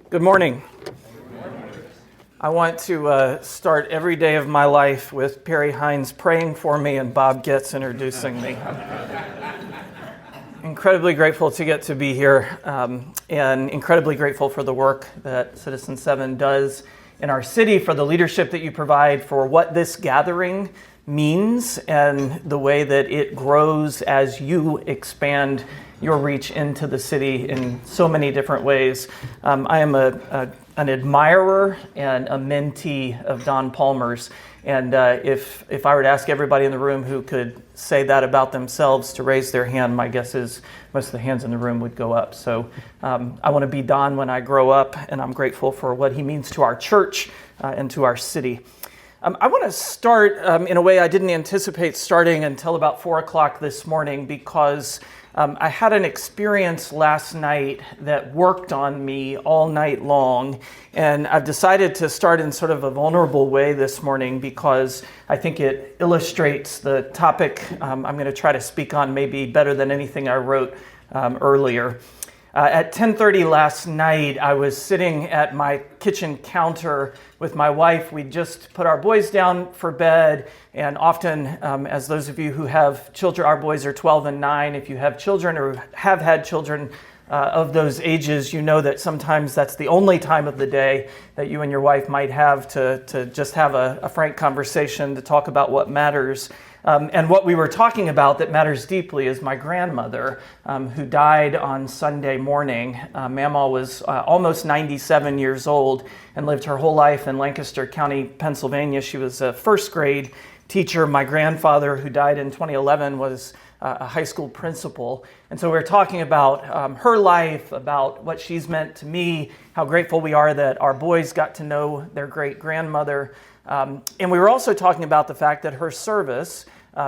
Good morning. I want to start every day of my life with Perry Hines praying for me and Bob Getz introducing me. Incredibly grateful to get to be here and incredibly grateful for the work that Citizen 7 does in our city, for the leadership that you provide, for what this gathering means and the way that it grows as you expand your reach into the city in so many different ways. I am an admirer and a mentee of Don Palmer's, and if I were to ask everybody in the room who could say that about themselves to raise their hand, my guess is most of the hands in the room would go up. So I want to be Don when I grow up, and I'm grateful for what he means to our church and to our city. I want to start in a way I didn't anticipate starting until about 4 o'clock this morning, because I had an experience last night that worked on me all night long, and I've decided to start in sort of a vulnerable way this morning because I think it illustrates the topic I'm going to try to speak on maybe better than anything I wrote earlier. At 10:30 last night, I was sitting at my kitchen counter with my wife. We just put our boys down for bed, and often, as those of you who have children, our boys are 12 and 9. If you have children or have had children of those ages, you know that sometimes that's the only time of the day that you and your wife might have to just have a frank conversation to talk about what matters. And what we were talking about that matters deeply is my grandmother, who died on Sunday morning. Mama was almost 97 years old and lived her whole life in Lancaster County, Pennsylvania. She was a first grade teacher. My grandfather, who died in 2011, was a high school principal. And so we were talking about her life, about what she's meant to me, how grateful we are that our boys got to know their great-grandmother. And we were also talking about the fact that her service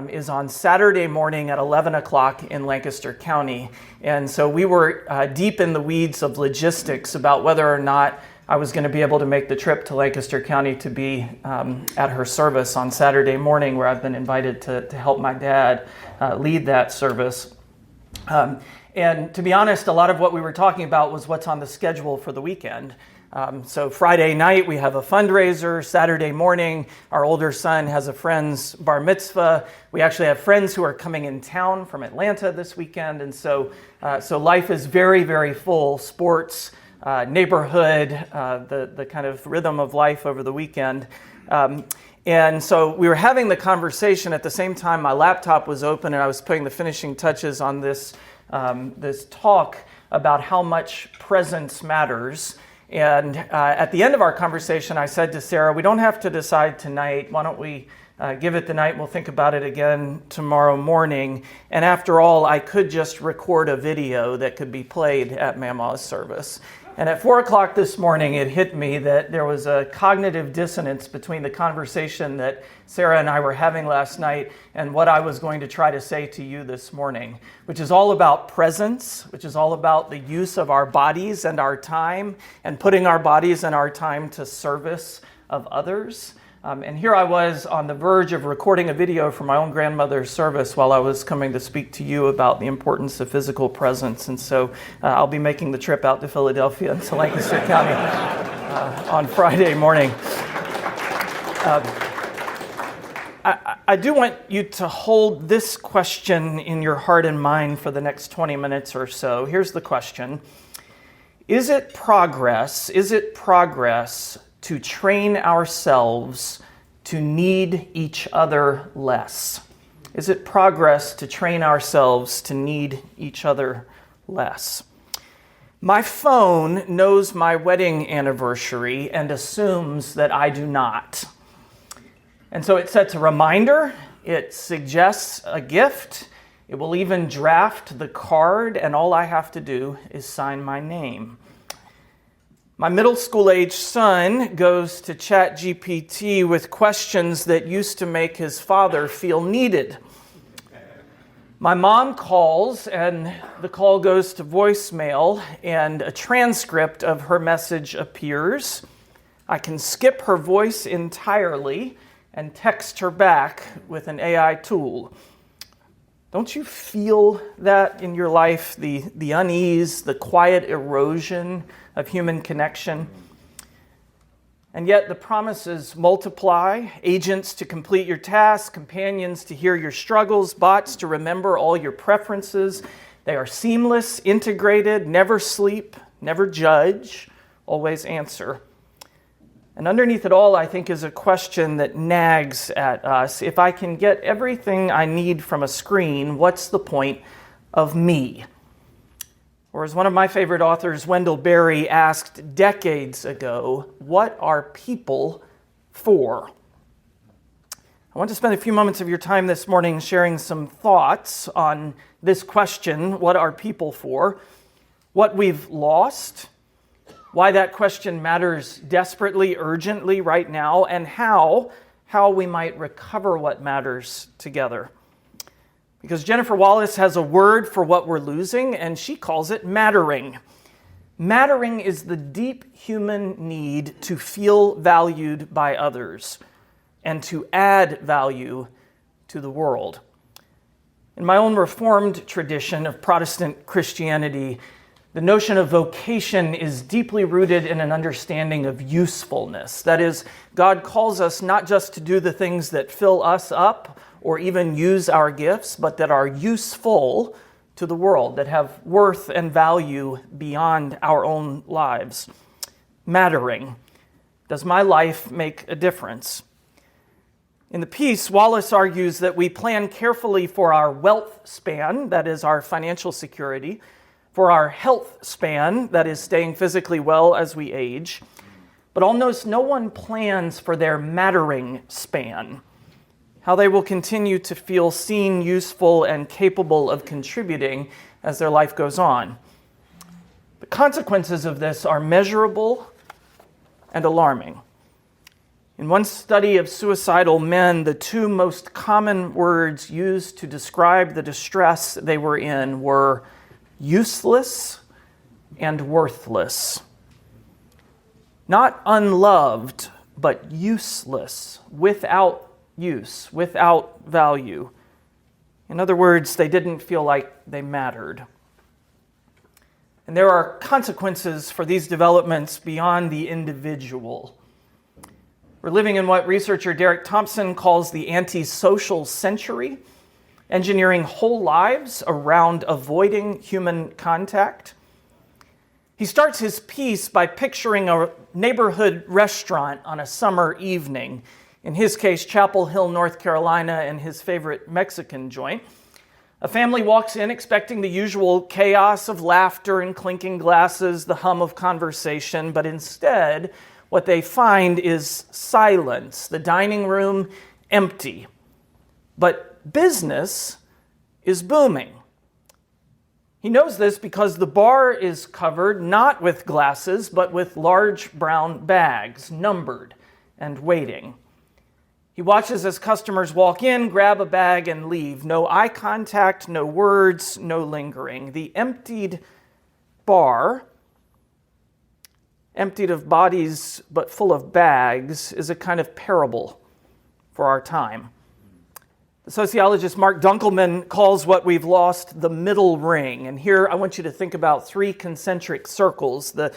is on Saturday morning at 11 o'clock in Lancaster County. And so we were deep in the weeds of logistics about whether or not I was going to be able to make the trip to Lancaster County to be at her service on Saturday morning, where I've been invited to help my dad lead that service. And to be honest, a lot of what we were talking about was what's on the schedule for the weekend. So Friday night, we have a fundraiser. Saturday morning, our older son has a friend's bar mitzvah. We actually have friends who are coming in town from Atlanta this weekend. And so life is very, very full. Sports, neighborhood, the kind of rhythm of life over the weekend. And so we were having the conversation. At the same time, my laptop was open and I was putting the finishing touches on this talk about how much presence matters. And at the end of our conversation, I said to Sarah, we don't have to decide tonight. Why don't we give it the night? We'll think about it again tomorrow morning. And after all, I could just record a video that could be played at Mama's service. And at 4 o'clock this morning, it hit me that there was a cognitive dissonance between the conversation that Sarah and I were having last night and what I was going to try to say to you this morning, which is all about presence, which is all about the use of our bodies and our time and putting our bodies and our time to service of others. And here I was on the verge of recording a video for my own grandmother's service while I was coming to speak to you about the importance of physical presence. And so I'll be making the trip out to Philadelphia and to Lancaster County on Friday morning. I do want you to hold this question in your heart and mind for the next 20 minutes or so. Here's the question. Is it progress to train ourselves to need each other less? Is it progress to train ourselves to need each other less? My phone knows my wedding anniversary and assumes that I do not. And so it sets a reminder, it suggests a gift, it will even draft the card, and all I have to do is sign my name. My middle school age son goes to ChatGPT with questions that used to make his father feel needed. My mom calls and the call goes to voicemail and a transcript of her message appears. I can skip her voice entirely and text her back with an AI tool. Don't you feel that in your life, the unease, the quiet erosion of human connection? And yet the promises multiply: agents to complete your tasks, companions to hear your struggles, bots to remember all your preferences. They are seamless, integrated, never sleep, never judge, always answer. And underneath it all, I think, is a question that nags at us. If I can get everything I need from a screen, what's the point of me? Or as one of my favorite authors, Wendell Berry, asked decades ago, what are people for? I want to spend a few moments of your time this morning sharing some thoughts on this question, what are people for? What we've lost, why that question matters desperately, urgently right now, and how we might recover what matters together. Because Jennifer Wallace has a word for what we're losing, and she calls it mattering. Mattering is the deep human need to feel valued by others and to add value to the world. In my own Reformed tradition of Protestant Christianity, the notion of vocation is deeply rooted in an understanding of usefulness. That is, God calls us not just to do the things that fill us up or even use our gifts, but that are useful to the world, that have worth and value beyond our own lives. Mattering. Does my life make a difference? In the piece, Wallace argues that we plan carefully for our wealth span, that is our financial security, for our health span, that is staying physically well as we age. But almost no one plans for their mattering span, how they will continue to feel seen, useful, and capable of contributing as their life goes on. The consequences of this are measurable and alarming. In one study of suicidal men, the two most common words used to describe the distress they were in were useless and worthless. Not unloved, but useless, without use, without value. In other words, they didn't feel like they mattered. And there are consequences for these developments beyond the individual. We're living in what researcher Derek Thompson calls the antisocial century, engineering whole lives around avoiding human contact. He starts his piece by picturing a neighborhood restaurant on a summer evening, in his case, Chapel Hill, North Carolina, and his favorite Mexican joint. A family walks in expecting the usual chaos of laughter and clinking glasses, the hum of conversation, but instead, what they find is silence, the dining room empty. But business is booming. He knows this because the bar is covered not with glasses, but with large brown bags, numbered and waiting. He watches as customers walk in, grab a bag, and leave. No eye contact, no words, no lingering. The emptied bar, emptied of bodies but full of bags, is a kind of parable for our time. The sociologist Mark Dunkelman calls what we've lost the middle ring. And here I want you to think about three concentric circles. The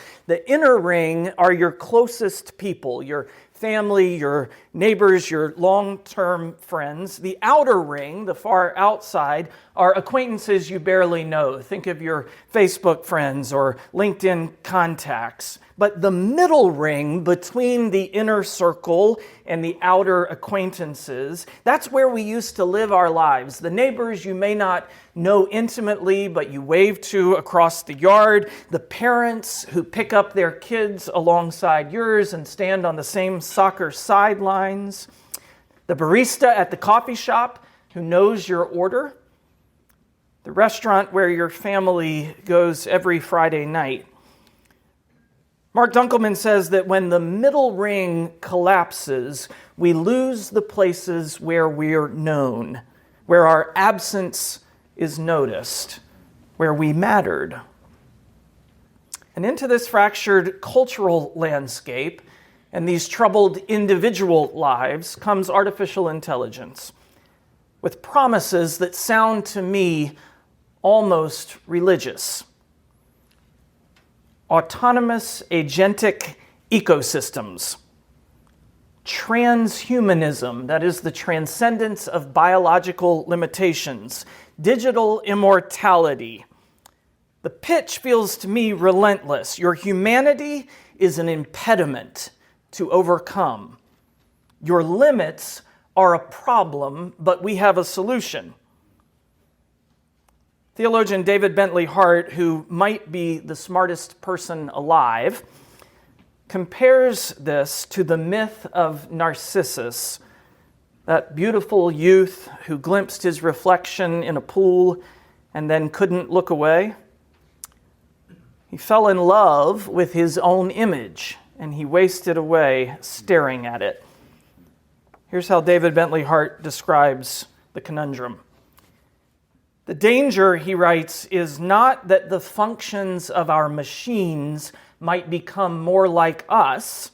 inner ring are your closest people, your family, your neighbors, your long-term friends. The outer ring, the far outside, are acquaintances you barely know. Think of your Facebook friends or LinkedIn contacts. But the middle ring between the inner circle and the outer acquaintances, that's where we used to live our lives. The neighbors you may not know intimately, but you wave to across the yard. The parents who pick up their kids alongside yours and stand on the same soccer sidelines. The barista at the coffee shop who knows your order. The restaurant where your family goes every Friday night. Mark Dunkelman says that when the middle ring collapses, we lose the places where we're known, where our absence is noticed, where we mattered. And into this fractured cultural landscape and these troubled individual lives comes artificial intelligence. with promises that sound to me almost religious. Autonomous agentic ecosystems. Transhumanism, that is the transcendence of biological limitations. Digital immortality. The pitch feels to me relentless. Your humanity is an impediment to overcome. Your limits are a problem, but we have a solution. Theologian David Bentley Hart, who might be the smartest person alive, compares this to the myth of Narcissus, that beautiful youth who glimpsed his reflection in a pool and then couldn't look away. He fell in love with his own image, and he wasted away staring at it. Here's how David Bentley Hart describes the conundrum. The danger, he writes, is not that the functions of our machines might become more like us,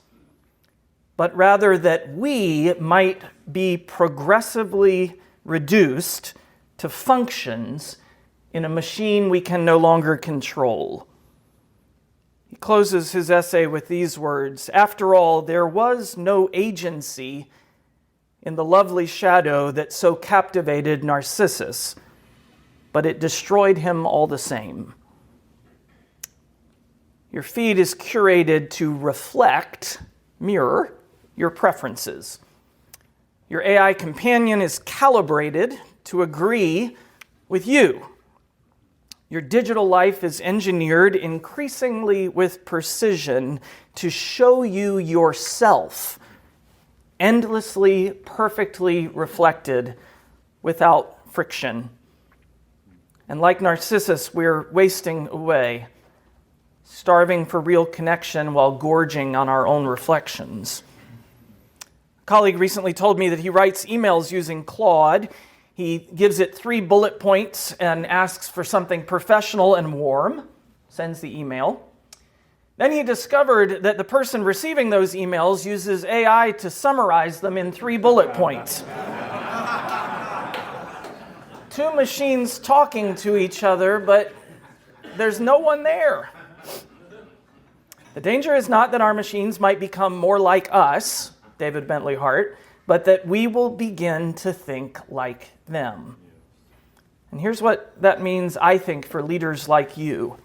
but rather that we might be progressively reduced to functions in a machine we can no longer control. He closes his essay with these words: "After all, there was no agency in the lovely shadow that so captivated Narcissus, but it destroyed him all the same." Your feed is curated to reflect, mirror, your preferences. Your AI companion is calibrated to agree with you. Your digital life is engineered increasingly with precision to show you yourself, endlessly, perfectly reflected without friction. And like Narcissus, we're wasting away, starving for real connection while gorging on our own reflections. A colleague recently told me that he writes emails using Claude. He gives it 3 bullet points and asks for something professional and warm, sends the email. Then he discovered that the person receiving those emails uses AI to summarize them in 3 bullet points. 2 machines talking to each other, but there's no one there. The danger is not that our machines might become more like us, David Bentley Hart, but that we will begin to think like them. And here's what that means, I think, for leaders like you.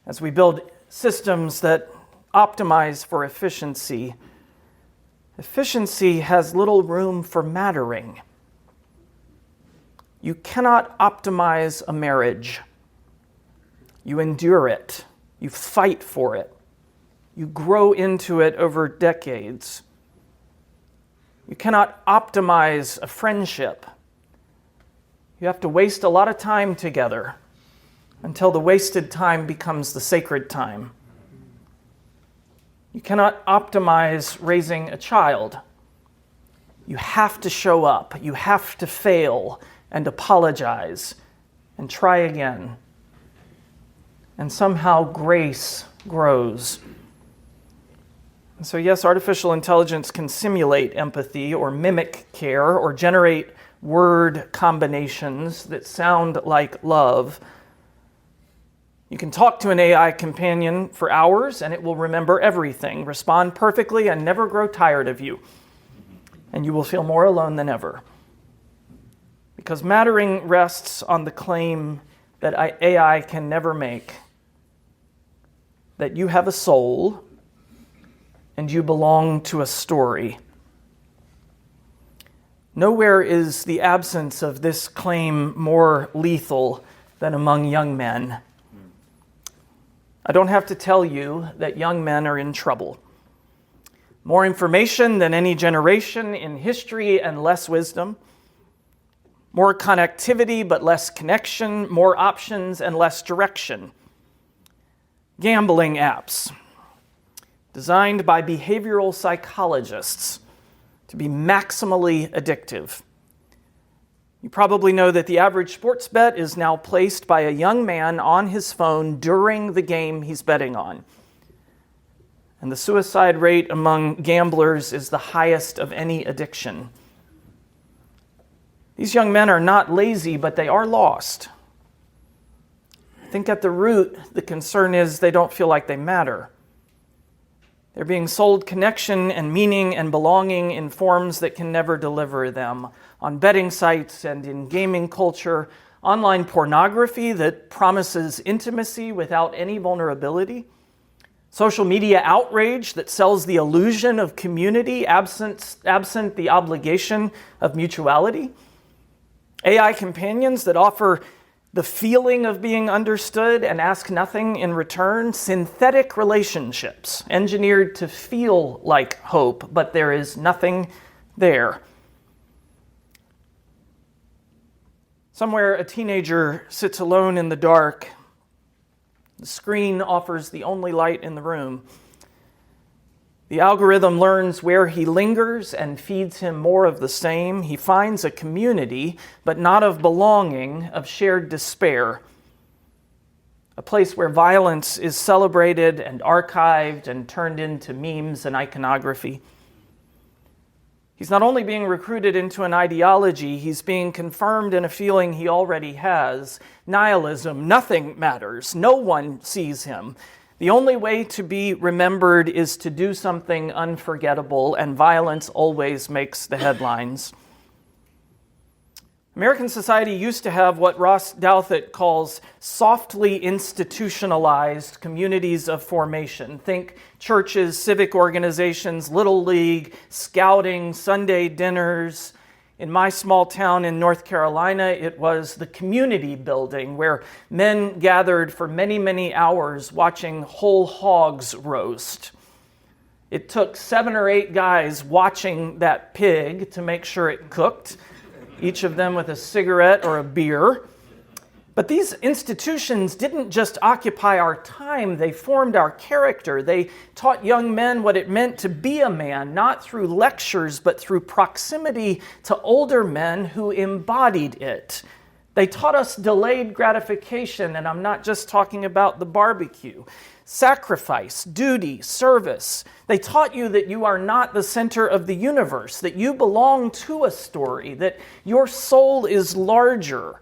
As we build systems that optimize for efficiency, efficiency has little room for mattering. You cannot optimize a marriage. You endure it. You fight for it. You grow into it over decades. You cannot optimize a friendship. You have to waste a lot of time together until the wasted time becomes the sacred time. You cannot optimize raising a child. You have to show up. You have to fail and apologize and try again. And somehow grace grows. And so yes, artificial intelligence can simulate empathy or mimic care or generate word combinations that sound like love. You can talk to an AI companion for hours and it will remember everything, respond perfectly, and never grow tired of you. And you will feel more alone than ever. Because mattering rests on the claim that AI can never make, that you have a soul and you belong to a story. Nowhere is the absence of this claim more lethal than among young men. I don't have to tell you that young men are in trouble. More information than any generation in history and less wisdom. More connectivity but less connection. More options and less direction. Gambling apps, designed by behavioral psychologists to be maximally addictive. You probably know that the average sports bet is now placed by a young man on his phone during the game he's betting on. And the suicide rate among gamblers is the highest of any addiction. These young men are not lazy, but they are lost. I think at the root, the concern is they don't feel like they matter. They're being sold connection and meaning and belonging in forms that can never deliver them. On betting sites and in gaming culture, online pornography that promises intimacy without any vulnerability, social media outrage that sells the illusion of community absent the obligation of mutuality, AI companions that offer the feeling of being understood and ask nothing in return, synthetic relationships engineered to feel like hope, but there is nothing there. Somewhere a teenager sits alone in the dark. The screen offers the only light in the room. The algorithm learns where he lingers and feeds him more of the same. He finds a community, but not of belonging, of shared despair. A place where violence is celebrated and archived and turned into memes and iconography. He's not only being recruited into an ideology, he's being confirmed in a feeling he already has. Nihilism, nothing matters, no one sees him. The only way to be remembered is to do something unforgettable, and violence always makes the headlines. American society used to have what Ross Douthat calls softly institutionalized communities of formation. Think churches, civic organizations, Little League, scouting, Sunday dinners. In my small town in North Carolina, it was the community building where men gathered for many, many hours watching whole hogs roast. It took 7 or 8 guys watching that pig to make sure it cooked, each of them with a cigarette or a beer. But these institutions didn't just occupy our time, they formed our character. They taught young men what it meant to be a man, not through lectures, but through proximity to older men who embodied it. They taught us delayed gratification, and I'm not just talking about the barbecue. Sacrifice, duty, service. They taught you that you are not the center of the universe, that you belong to a story, that your soul is larger,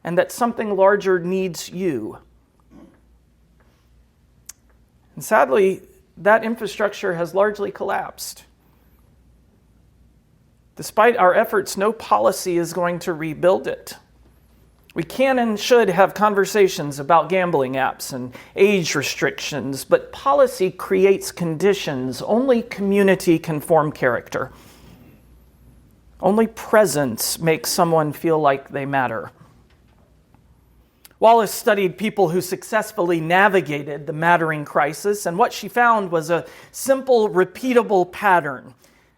and that something larger needs you. And sadly, that infrastructure has largely collapsed. Despite our efforts, no policy is going to rebuild it. We can and should have conversations about gambling apps and age restrictions, but policy creates conditions. Only community can form character. Only presence makes someone feel like they matter. Wallace studied people who successfully navigated the mattering crisis, and what she found was a simple, repeatable pattern.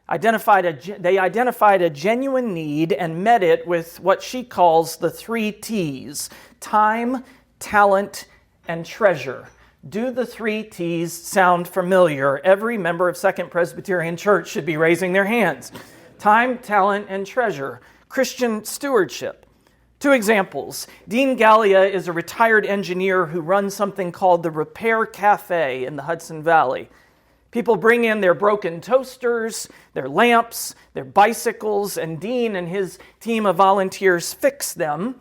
They identified a genuine need and met it with what she calls the 3 T's: time, talent, and treasure. Do the 3 T's sound familiar? Every member of Second Presbyterian Church should be raising their hands. Time, talent, and treasure. Christian stewardship. 2 examples. Dean Gallia is a retired engineer who runs something called the Repair Cafe in the Hudson Valley. People bring in their broken toasters, their lamps, their bicycles, and Dean and his team of volunteers fix them.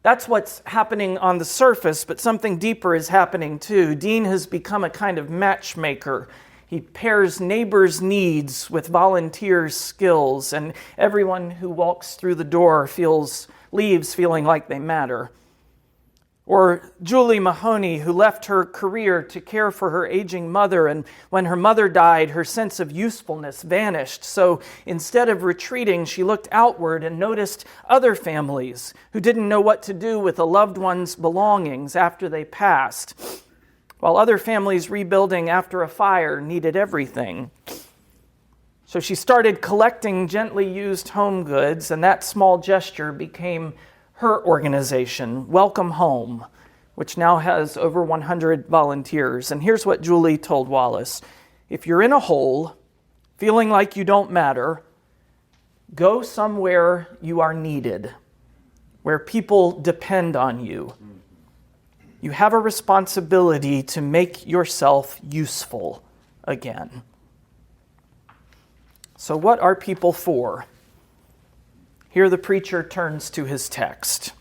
That's what's happening on the surface, but something deeper is happening too. Dean has become a kind of matchmaker. He pairs neighbors' needs with volunteers' skills, and everyone who walks through the door leaves feeling like they matter. Or Julie Mahoney, who left her career to care for her aging mother, and when her mother died, her sense of usefulness vanished. So instead of retreating, she looked outward and noticed other families who didn't know what to do with a loved one's belongings after they passed, while other families rebuilding after a fire needed everything. So she started collecting gently used home goods, and that small gesture became her organization, Welcome Home, which now has over 100 volunteers. And here's what Julie told Wallace: if you're in a hole, feeling like you don't matter, go somewhere you are needed, where people depend on you. You have a responsibility to make yourself useful again. So what are people for? Here the preacher turns to his text.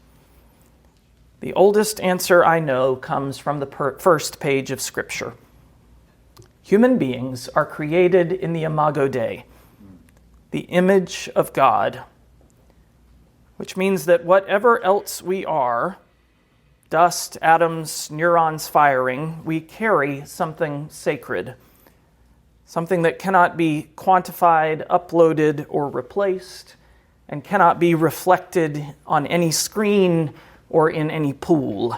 The oldest answer I know comes from the first page of Scripture. Human beings are created in the Imago Dei, the image of God, which means that whatever else we are, dust, atoms, neurons firing, we carry something sacred, something that cannot be quantified, uploaded, or replaced, and cannot be reflected on any screen or in any pool.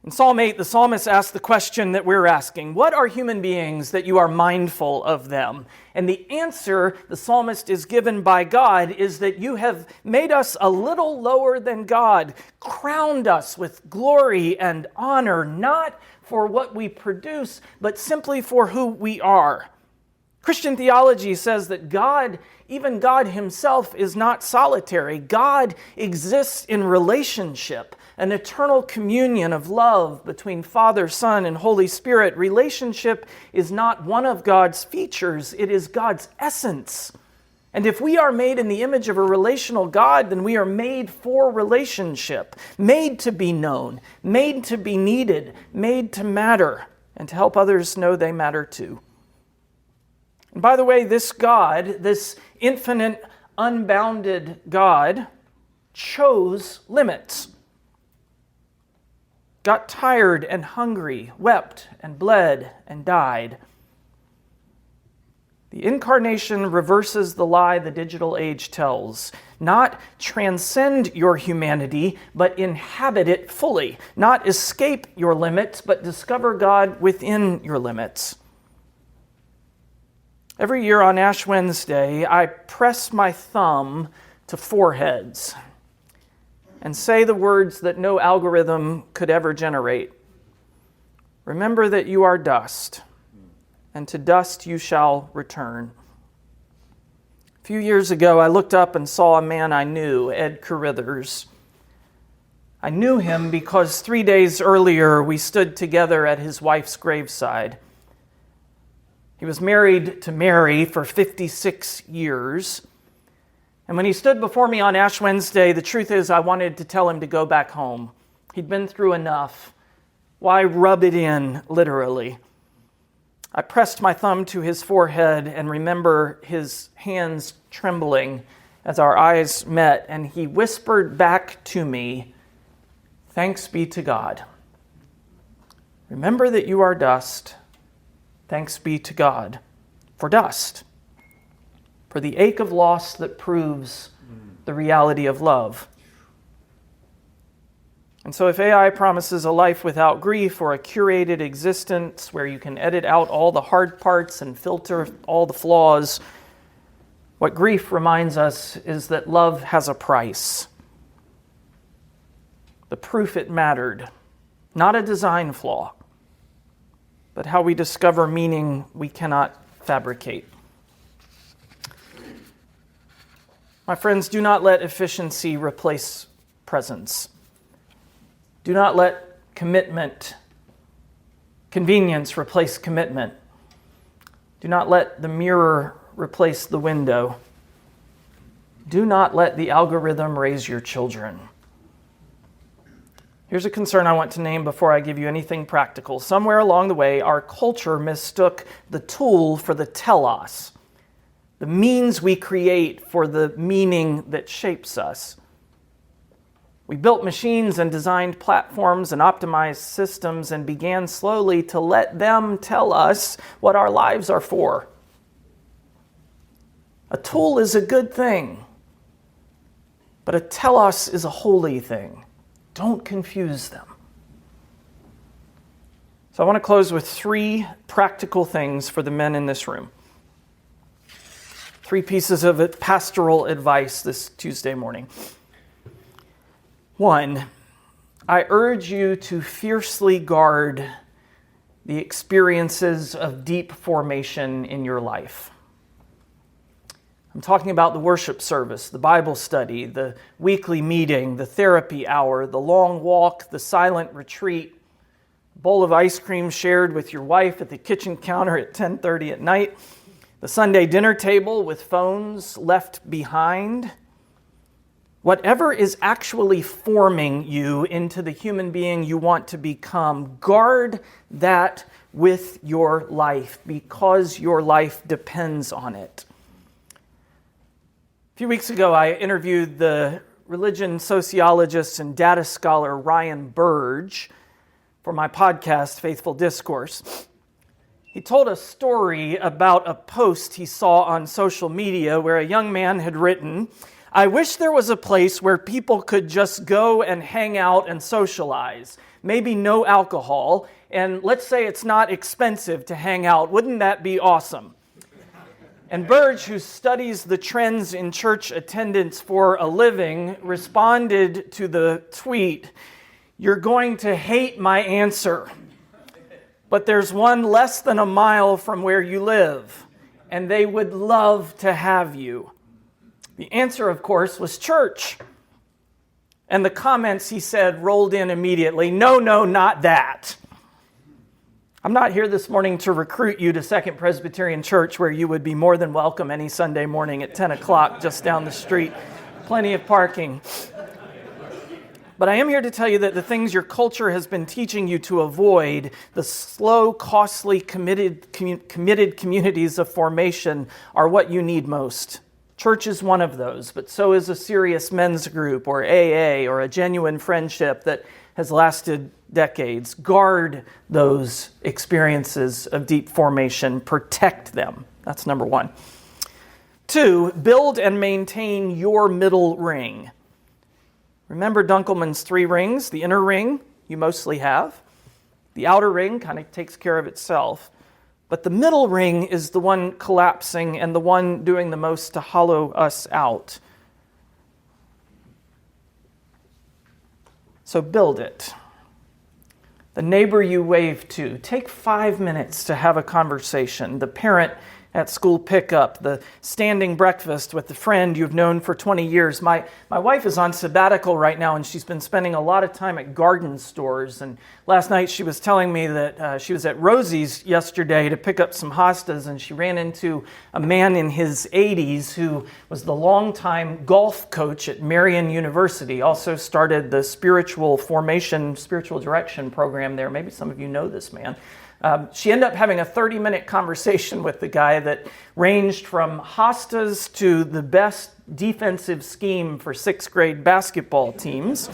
In Psalm 8, the psalmist asks the question that we're asking: what are human beings that you are mindful of them? And the answer the psalmist is given by God is that you have made us a little lower than God, crowned us with glory and honor, not for what we produce, but simply for who we are. Christian theology says that God, even God himself, is not solitary. God exists in relationship, an eternal communion of love between Father, Son, and Holy Spirit. Relationship is not one of God's features, it is God's essence. And if we are made in the image of a relational God, then we are made for relationship, made to be known, made to be needed, made to matter, and to help others know they matter too. And by the way, this God, this infinite, unbounded God, chose limits. Got tired and hungry, wept and bled and died. The incarnation reverses the lie the digital age tells. Not transcend your humanity, but inhabit it fully. Not escape your limits, but discover God within your limits. Every year on Ash Wednesday, I press my thumb to foreheads and say the words that no algorithm could ever generate. Remember that you are dust, and to dust you shall return. A few years ago, I looked up and saw a man I knew, Ed Carithers. I knew him because 3 days earlier we stood together at his wife's graveside. He was married to Mary for 56 years. And when he stood before me on Ash Wednesday, the truth is I wanted to tell him to go back home. He'd been through enough. Why rub it in, literally? I pressed my thumb to his forehead and remember his hands trembling as our eyes met, and he whispered back to me, "Thanks be to God. Remember that you are dust. Thanks be to God for dust, for the ache of loss that proves the reality of love." And so if AI promises a life without grief or a curated existence where you can edit out all the hard parts and filter all the flaws, what grief reminds us is that love has a price. The proof it mattered, not a design flaw, but how we discover meaning we cannot fabricate. My friends, do not let efficiency replace presence. Do not let convenience replace commitment. Do not let the mirror replace the window. Do not let the algorithm raise your children. Here's a concern I want to name before I give you anything practical. Somewhere along the way, our culture mistook the tool for the telos, the means we create for the meaning that shapes us. We built machines and designed platforms and optimized systems and began slowly to let them tell us what our lives are for. A tool is a good thing, but a telos is a holy thing. Don't confuse them. So I want to close with 3 practical things for the men in this room. 3 pieces of pastoral advice this Tuesday morning. 1, I urge you to fiercely guard the experiences of deep formation in your life. I'm talking about the worship service, the Bible study, the weekly meeting, the therapy hour, the long walk, the silent retreat, bowl of ice cream shared with your wife at the kitchen counter at 10:30 at night, the Sunday dinner table with phones left behind, whatever is actually forming you into the human being you want to become, guard that with your life because your life depends on it. A few weeks ago, I interviewed the religion sociologist and data scholar Ryan Burge for my podcast, Faithful Discourse. He told a story about a post he saw on social media where a young man had written, "I wish there was a place where people could just go and hang out and socialize. Maybe no alcohol, and let's say it's not expensive to hang out. Wouldn't that be awesome?" And Burge, who studies the trends in church attendance for a living, responded to the tweet, "You're going to hate my answer, but there's one less than a mile from where you live, and they would love to have you." The answer, of course, was church. And the comments, he said, rolled in immediately. No, not that. I'm not here this morning to recruit you to Second Presbyterian Church, where you would be more than welcome any Sunday morning at 10 o'clock just down the street. Plenty of parking. But I am here to tell you that the things your culture has been teaching you to avoid, the slow, costly, committed communities of formation, are what you need most. Church is one of those, but so is a serious men's group or AA or a genuine friendship that has lasted decades. Guard those experiences of deep formation. Protect them. That's number one. 2, build and maintain your middle ring. Remember Dunkelman's 3 rings? The inner ring you mostly have. The outer ring kind of takes care of itself. But the middle ring is the one collapsing and the one doing the most to hollow us out. So build it. The neighbor you wave to, take 5 minutes to have a conversation. The parent at school pickup, the standing breakfast with the friend you've known for 20 years. My wife is on sabbatical right now, and she's been spending a lot of time at garden stores. And last night she was telling me that she was at Rosie's yesterday to pick up some hostas, and she ran into a man in his 80s who was the longtime golf coach at Marian University, also started the spiritual direction program there. Maybe some of you know this man. She ended up having a 30-minute conversation with the guy that ranged from hostas to the best defensive scheme for 6th grade basketball teams.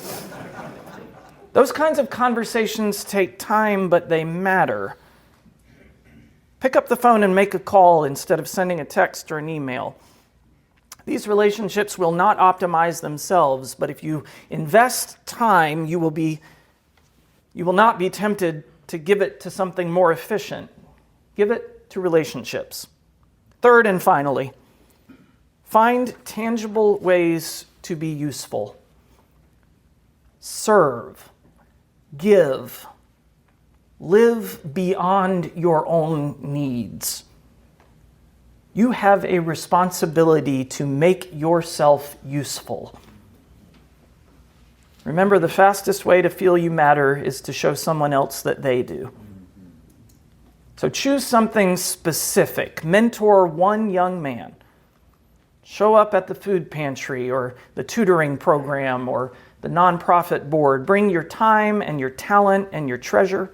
Those kinds of conversations take time, but they matter. Pick up the phone and make a call instead of sending a text or an email. These relationships will not optimize themselves, but if you invest time, you will not be tempted to give it to something more efficient. Give it to relationships. 3rd and finally, find tangible ways to be useful. Serve, give, live beyond your own needs. You have a responsibility to make yourself useful. Remember, the fastest way to feel you matter is to show someone else that they do. So choose something specific. Mentor one young man. Show up at the food pantry or the tutoring program or the nonprofit board. Bring your time and your talent and your treasure,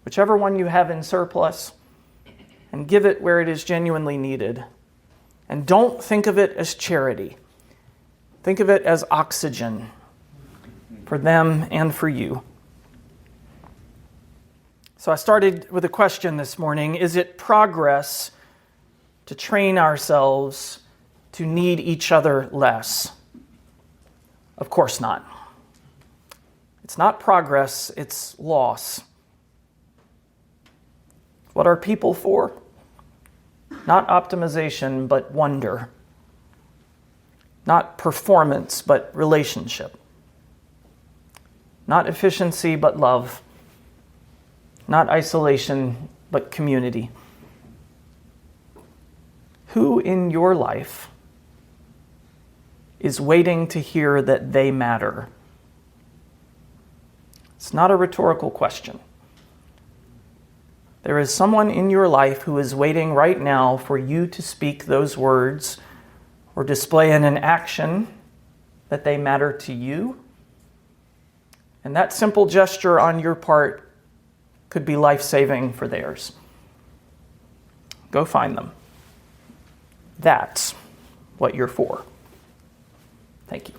whichever one you have in surplus, and give it where it is genuinely needed. And don't think of it as charity. Think of it as oxygen for them and for you. So I started with a question this morning. Is it progress to train ourselves to need each other less? Of course not. It's not progress, it's loss. What are people for? Not optimization, but wonder. Not performance, but relationship. Not efficiency, but love. Not isolation, but community. Who in your life is waiting to hear that they matter? It's not a rhetorical question. There is someone in your life who is waiting right now for you to speak those words or display in an action that they matter to you. And that simple gesture on your part could be life-saving for theirs. Go find them. That's what you're for. Thank you.